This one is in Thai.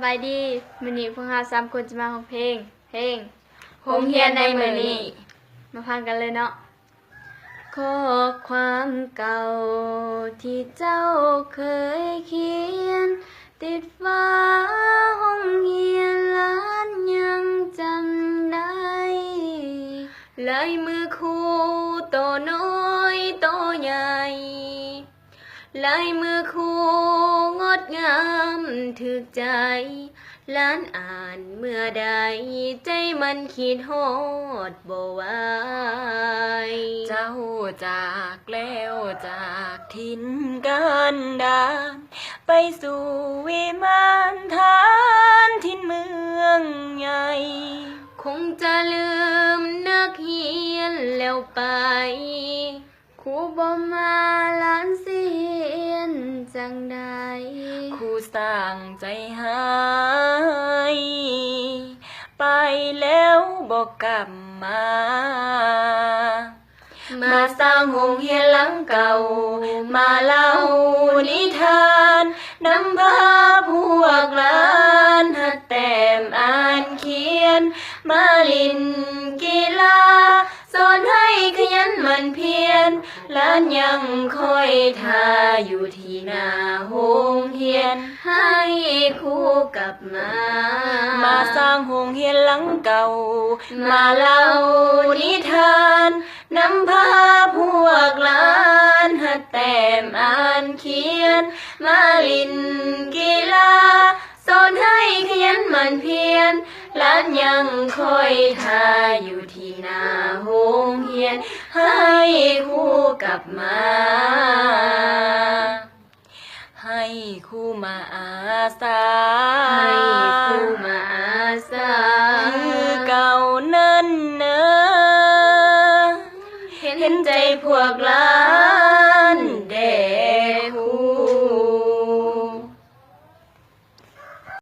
บายดีมื้อนี้พวกเรา3คนจะมาร้องเพลงโรงเรียนในมื้อนี้มาฟังกันเลยเนาะข้อความเก่าที่เจ้าเคยเขียนติดฟ้าห้องเรียนล้านยังจำได้ลายมือครูโตน้อยโตใหญ่ลายมือครูงดงามถึกใจล้านอ่านเมื่อใดใจมันคิดฮอดบ่ไหวเจ้าจากแล้วจากถิ่นกันดารไปสู่วิมานฐานถิ่นเมืองใหญ่คงจะลืมนักเรียนแล้วไปครูบ่มาล้านเสียนจังใดครูสร้างใจหายไปแล้วบอกกลับมาสร้างโรงเรียนหลังเก่ามาเล่านิทานนำพาพวกหลานหัดแต้มอ่านเขียนมาเล่นกีฬาสอนให้ขยันหมั่นเพียรหลานยังคอยท่าอยู่ที่หน้าโรงเรียนให้ครูกลับมาสร้างโรงเรียนหลังเก่ามาเล่านิทานนำพาพวกหลานหัดแต้มอ่านเขียนมาเล่นกีฬาสอนให้ขยันหมั่นเพียรหลานยังคอยท่าอยู่ที่หน้าโรงเรียนให้ครูกลับมาให้ครูมาอาสาให้ครูมาอาสาคือเก่านั้นเนอเห็นใจพวกหลา